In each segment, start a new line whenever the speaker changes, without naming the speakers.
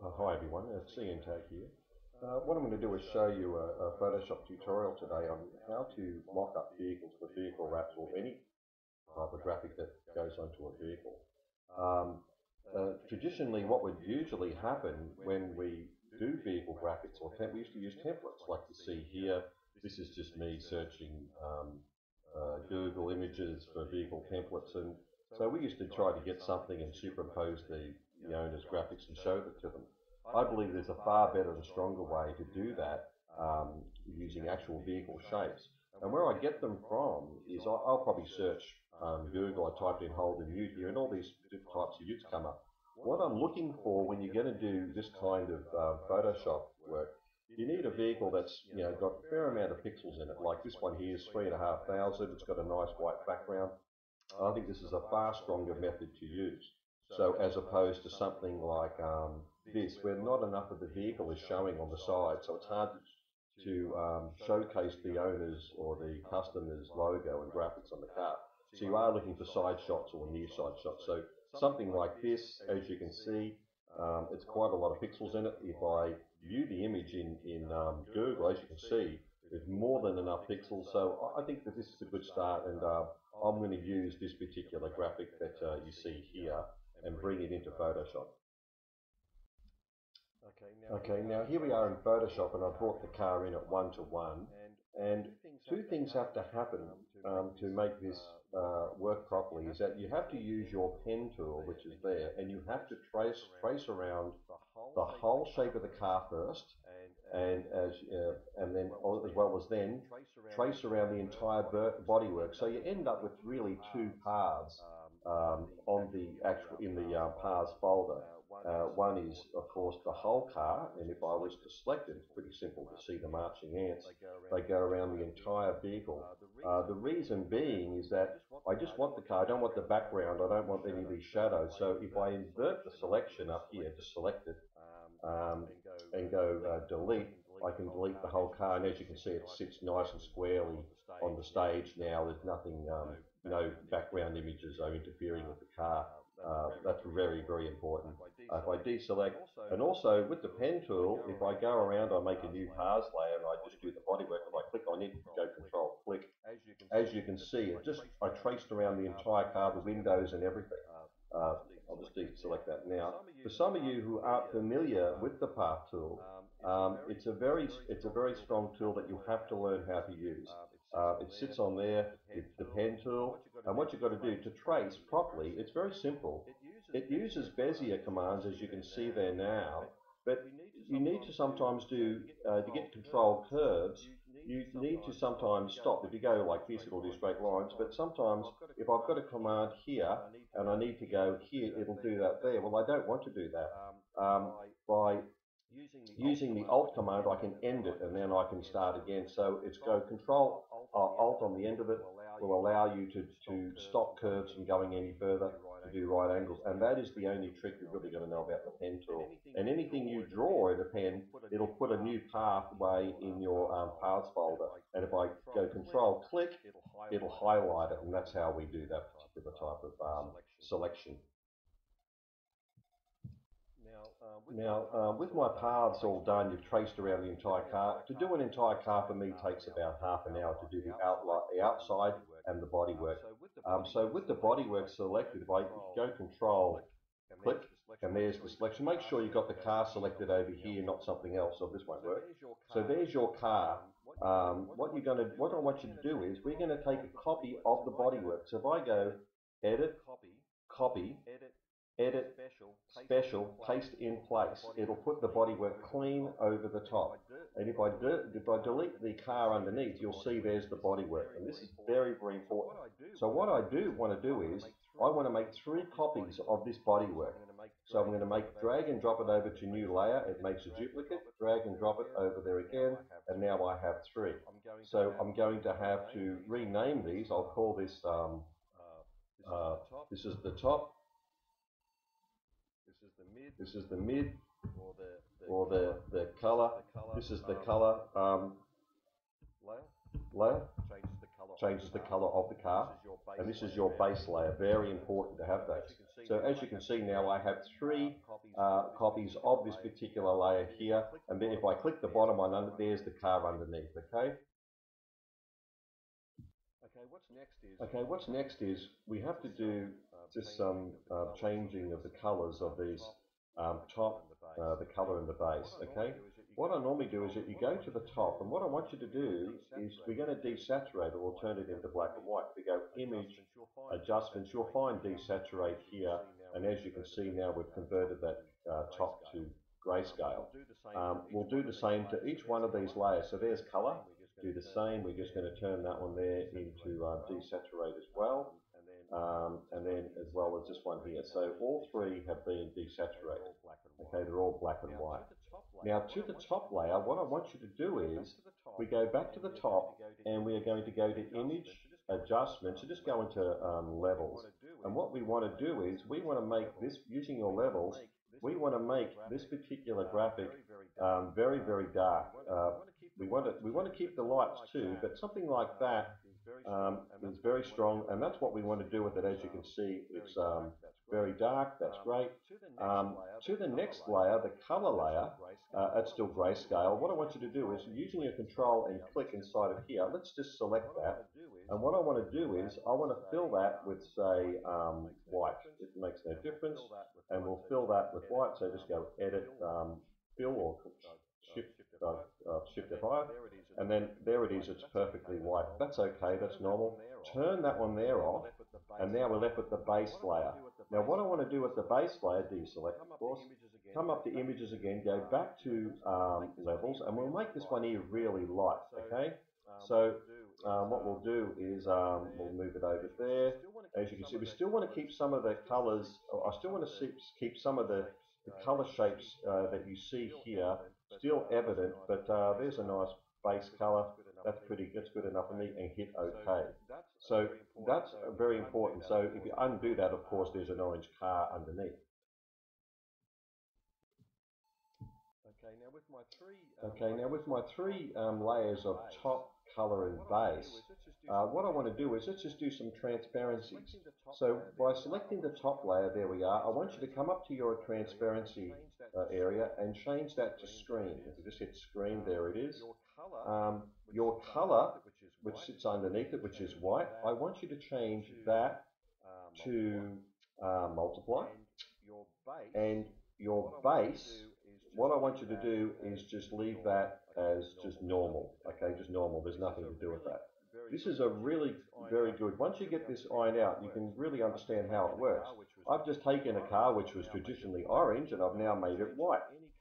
Hi everyone, it's Ian Tag here. What I'm going to do is show you a Photoshop tutorial today on how to mock up vehicles with vehicle wraps or any type of graphic that goes onto a vehicle. Traditionally, what would usually happen when we do vehicle graphics, we used to use templates like you see here. This is just me searching Google images for vehicle templates, and so we used to try to get something and superimpose the owner's graphics and show it to them. I believe there's a far better and stronger way to do that using actual vehicle shapes. And where I get them from is I'll probably search Google. I typed in Holden Ute here, and all these different types of utes come up. What I'm looking for when you're going to do this kind of Photoshop work, you need a vehicle that's got a fair amount of pixels in it. Like this one here is 3,500. It's got a nice white background. I think this is a far stronger method to use. So as opposed to something like this, where not enough of the vehicle is showing on the side, so it's hard to showcase the owner's or the customer's logo and graphics on the car. So you are looking for side shots or near side shots. So something like this, as you can see, it's quite a lot of pixels in it. If I view the image in Google, as you can see, there's more than enough pixels. So I think that this is a good start, and I'm going to use this particular graphic that you see here and bring it into Photoshop. Okay, now here we are in Photoshop, and I brought the car in at 1:1, and two things have to happen to make this work properly. Is that you have to use your pen tool, which is there, and you have to trace around the whole shape of the car first, and then as well as then trace around the entire bodywork. So you end up with really two paths on the in the paths folder. One is, of course, the whole car, and if I was to select it, it's pretty simple to see the marching ants. They go around the entire vehicle. The reason being is that I just want the car, I don't want the background, I don't want any of these shadows. So if I invert the selection up here to select it and go delete, I can delete the whole car, and as you can see, it sits nice and squarely on the stage now. There's nothing, no background images are interfering with the car. That's very, very important. If I deselect, and also with the pen tool, if I go around, I make a new paths layer, and I just do the bodywork. If I click on it, go Control click, as you can see, I traced around the entire car, the windows and everything. I'll just deselect that now. For some of you who aren't familiar with the path tool, it's a very strong tool that you have to learn how to use. It sits on there, it's the pen tool, and what you've got to do to trace properly, it's very simple. It uses Bezier commands, as you can see there now, but you need to sometimes to get control curves, you need to sometimes stop. If you go like this, it'll do straight lines, but sometimes if I've got a command here and I need to go here, it'll do that there. Well, I don't want to do that. By using the Alt command, I can end it, and then I can start again. So it's go Control Alt on the end of it will allow you to stop curves from going any further, to do right angles, and that is the only trick you're really going to know about the pen tool. And anything you draw in a pen, it'll put a new pathway in your paths folder, and if I go Control click, it'll highlight it, and that's how we do that particular type of selection. Now, with my paths all done, you've traced around the entire car. To do an entire car for me takes about half an hour to do the outside and the bodywork. So with the bodywork selected, if I go Control, click, and there's the selection. Make sure you've got the car selected over here, not something else, or this won't work. So there's your car. What I want you to do is we're going to take a copy of the bodywork. So if I go Edit, Copy, Edit, Special, Paste in Place, it'll put the bodywork clean over the top. And if I delete the car underneath, you'll see there's the bodywork. And this is very, very important. So what I do want to do is, I want to make 3 copies of this bodywork. So I'm going to drag and drop it over to new layer. It makes a duplicate, drag and drop it over there again, and now I have 3. So I'm going to have to rename these. I'll call this, this is the top, this is the mid, or the color, this is the color layer, changes the color of the car, and this is your base layer. Very important to have those. So as you can see now, I have three copies of this particular layer here, and then if I click the bottom one, there's the car underneath, okay? Okay, what's next is we have to do just some changing of the colors of these top, the color and the base, okay? What I normally do is that you go to the top, and what I want you to do is we're going to desaturate, or we'll turn it into black and white. We go Image, Adjustments, you'll find Desaturate here, and as you can see now we've converted that top to grayscale. We'll do the same to each one of these layers. So there's color, do the same, we're just going to turn that one there into Desaturate as well. And then as well as this one here. So all three have been desaturated. Okay, they're all black and white. Now to the top layer, what I want you to do is, we go back to the top and we are going to go to Image, Adjustments, so just go into Levels. And what we want to do is, we want to make this, using your levels, we want to make this particular graphic very, very dark. We want to keep the lights too, but something like that is very strong, and that's what we want to do with it. As you can see, it's very dark. That's great. To the next layer, the color layer, it's still grayscale. What I want you to do is, using your control and click inside of here, let's just select that. And what I want to do is, I want to fill that with, say, white. It makes no difference, and we'll fill that with white. So just go Edit, Fill, or Shift F5, and then there it is. It's perfectly white. That's okay. That's normal. Turn that one there off, and now we're left with the base layer. Now what I want to do with the base layer, deselect of course, come up to Images again, go back to Levels, and we'll make this one here really light, okay? So what we'll do is we'll move it over there. As you can see, we still want to keep some of the colors, I still want to keep some of the color shapes that you see here still evident, but there's a nice base color. That's good enough for me, and hit OK. So that's very important. So if you undo that, of course, there's an orange car underneath. Okay, now with my three layers of top, color, and base, what I want to do is, let's just do some transparencies. So by selecting the top layer, there we are, I want you to come up to your transparency area and change that to screen. If you just hit screen, there it is. Your color, which sits underneath it, which is white, I want you to change that to multiply. And your base, what I want you to do is just leave that as just normal. Okay, just normal. There's nothing to do with that. This is a really very good. Once you get this ironed out, you can really understand how it works. I've just taken a car which was traditionally orange, and I've now made it white.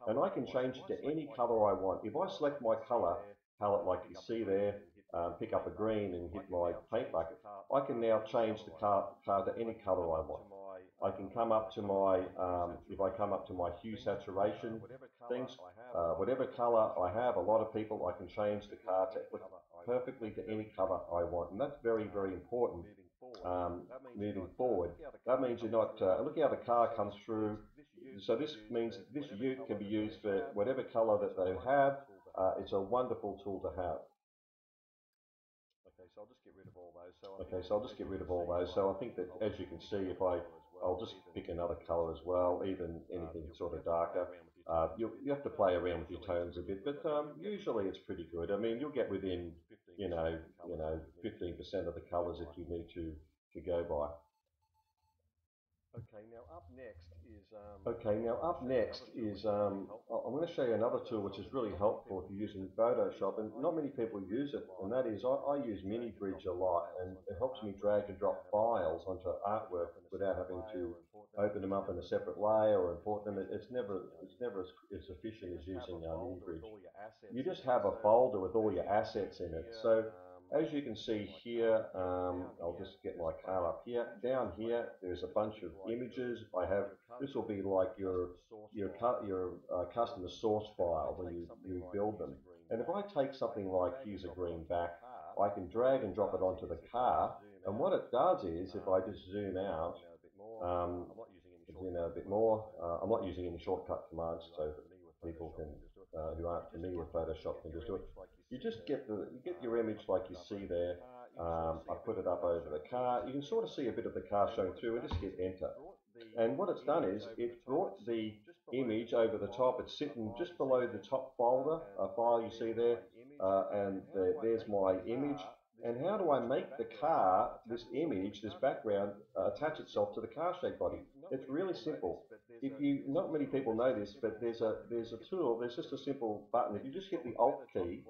And I can change it to any color I want. If I select my color palette like you see there, pick up a green and hit my paint bucket, I can now change the car to any color I want. I can come up to my, if I come up to my hue saturation things, whatever color I have, a lot of people, I can change the car to perfectly to any color I want. And that's very, very important moving forward. That means you're not, look how the car comes through. So this means this ute can be used for whatever color that they have. It's a wonderful tool to have. Okay, so I'll just get rid of all those. So I think that, as you can see, if I'll just pick another color as well, even anything sort of darker. You have to play around with your tones a bit, but usually it's pretty good. I mean, you'll get within, 15% of the colors if you need to go by. Okay, now up next is I'm going to show you another tool which is really helpful if you're using Photoshop, and not many people use it, and that is I use Mini Bridge a lot, and it helps me drag and drop files onto artwork without having to open them up in a separate layer or import them. It's never as efficient as using Mini Bridge. You just have a folder with all your assets in it. So as you can see here, I'll just get my car up here. Down here, there's a bunch of images. This will be like your customer source file when you build them. And if I take something like, here's a green back, I can drag and drop it onto the car. And what it does is, if I just zoom out, a bit more, I'm not using any shortcut commands, so that people can, who aren't familiar with Photoshop, can just do it. You just get your image like you see there, I put it up over the car. You can sort of see a bit of the car showing through and just hit enter. And what it's done is it brought the image over the top. It's sitting just below the top folder, file you see there, and there's my image. And how do I make the car, this image, this background, attach itself to the car shaped body? It's really simple. Not many people know this, but there's a tool. There's just a simple button. If you just hit the Alt key,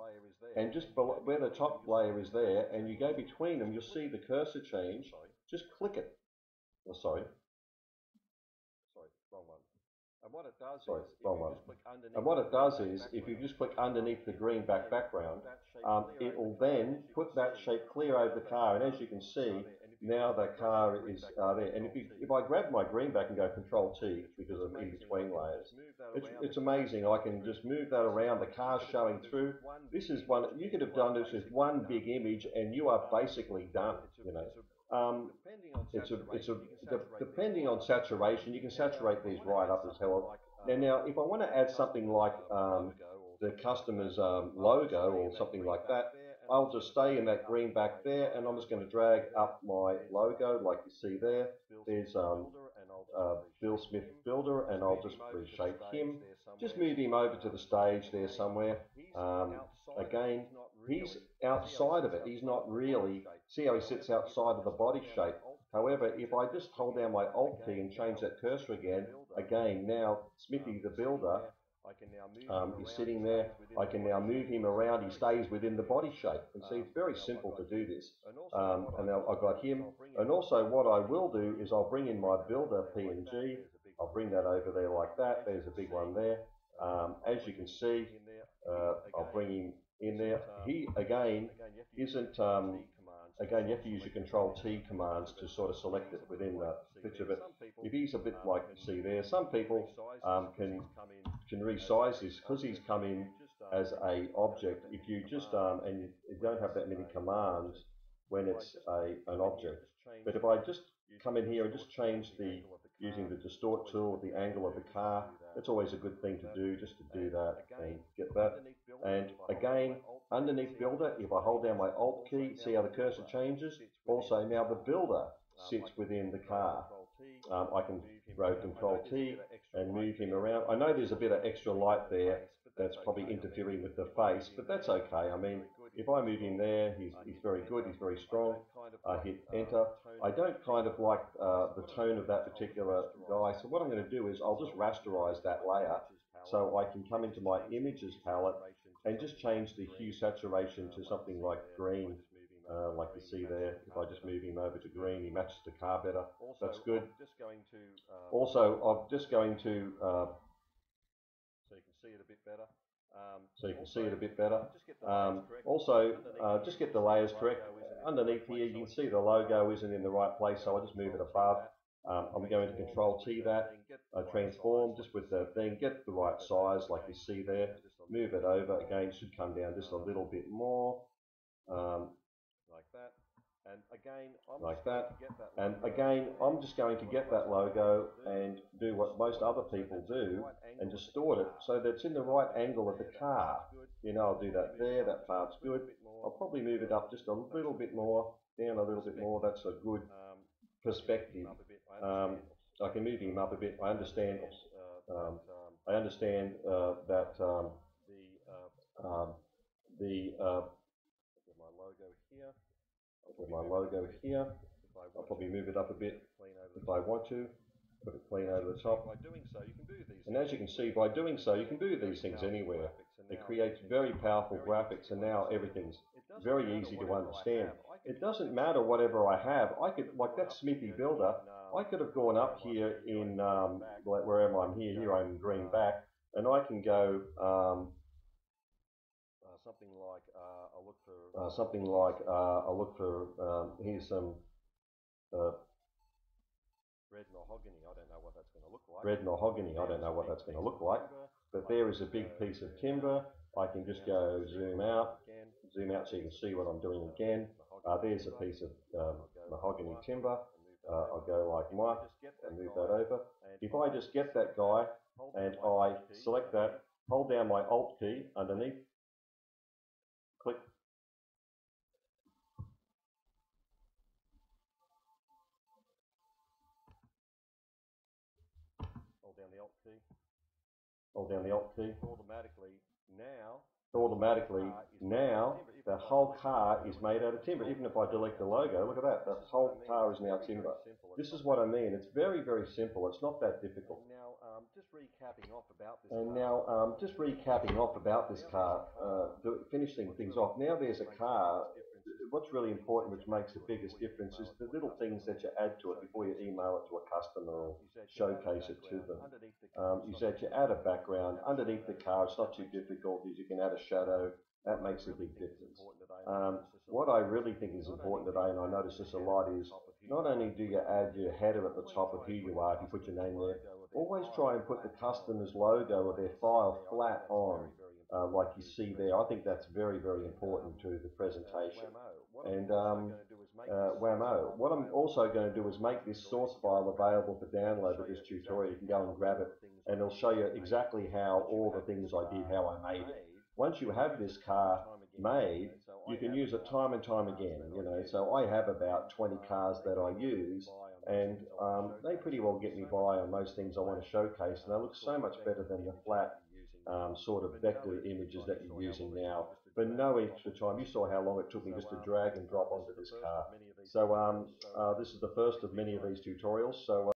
and just below, where the top layer is there, and you go between them, you'll see the cursor change. Just click it. Oh, sorry, wrong one. And what it does is, if you just click underneath the green background, it will then put that shape clear over the car. And as you can see, now the car is there. And if I grab my green back and go Control T, because I'm in between layers, it's amazing. I can just move that around. The car's showing through. This is one. You could have done this with one big image, and you are basically done. You know. Depending on saturation, you can saturate these right up as hell. Now, if I want to add something like the customer's logo or something like that, I'll just stay in that green back there, and I'm just going to drag up my logo like you see there. There's Bill Smith Builder, and I'll just reshape him. Just move him over to the stage there somewhere. Again, he's outside of it. He's not really, see how he sits outside of the body shape. However, if I just hold down my Alt key and change that cursor again, now Smithy the Builder is sitting there. I can now move him around. He stays within the body shape. And see, it's very simple to do this. And now I've got him. And also what I will do is I'll bring in my Builder PNG. I'll bring that over there like that. There's a big one there. As you can see, I'll bring him in there. He, again, isn't... Again, you have to use your Control T commands to sort of select it within the picture. But if he's a bit like you see there, some people can resize this because he's come in as a object. If you just and you don't have that many commands when it's an object. But if I just come in here and just change using the distort tool, the angle of the car, it's always a good thing to do, just to do that and get that. And again, underneath Builder, if I hold down my Alt key, see how the cursor changes? Also, now the Builder sits within the car. I can throw Control T and move him around. I know there's a bit of extra light there that's probably interfering with the face, but that's okay. I mean, if I move him there, he's very good, he's very strong. I hit Enter. I don't kind of like the tone of that particular guy, so what I'm going to do is I'll just rasterize that layer so I can come into my Images palette and just change the hue saturation to something like green, like you see there. If I just move him over to green, he matches the car better. That's good. Also, I'm just going to, so you can see it a bit better. Also, just get the layers correct. Underneath here, you can see the logo isn't in the right place, so I just move it above. I'm going to Control T that, transform just with the thing, get the right size like you see there, move it over, again, should come down just a little bit more, like that. And again, I'm just going to get that logo and do what most other people do and distort it so that it's in the right angle of the car. You know, I'll do that there, that part's good. I'll probably move it up just a little bit more, down a little bit more. That's a good perspective. I can move him up a bit. I understand that with my logo here, I'll probably move it up a bit if I want to, put it clean over the top. And as you can see, by doing so, you can do these things anywhere. It creates very powerful graphics, and now everything's very easy to understand. It doesn't matter whatever I have. I could, like that Smithy Builder, I could have gone up here in, like wherever I'm here I'm in green back, and I can go, I'll look for, here's some red mahogany. I don't know what that's going to look like. Red mahogany. I don't know what that's going to look like. But there is a big piece of timber. I can just go zoom out so you can see what I'm doing again. There's a piece of mahogany timber. I'll go like Mike and move that over. If I just get that guy and I select that, hold down my Alt key underneath, click, hold down the Alt key, automatically now the whole car is made out of timber. Even if I delete the logo, look at that, the whole car is now timber. This is what I mean. It's very, very simple. It's not that difficult. And now, just recapping off about this car, finishing things off. Now there's a car. What's really important, which makes the biggest difference, is the little things that you add to it before you email it to a customer or showcase it to them. Is that you add a background underneath the car. It's not too difficult. You can add a shadow. That makes a big difference. What I really think is important today, and I notice this a lot, is not only do you add your header at the top of who you are, if you put your name there, always try and put the customer's logo or their file flat on, like you see there. I think that's very, very important to the presentation. And whammo. What I'm also going to do is make this source file available for download with this tutorial. You can go and grab it, and it'll show you exactly how all the things I did, how I made it. Once you have this car made, you can use it time and time again, you know. So I have about 20 cars that I use, and they pretty well get me by on most things I want to showcase, and they look so much better than the flat sort of vector images that you're using now. For no extra time. You saw how long it took me just to drag and drop onto this car. So this is the first of many of these tutorials. So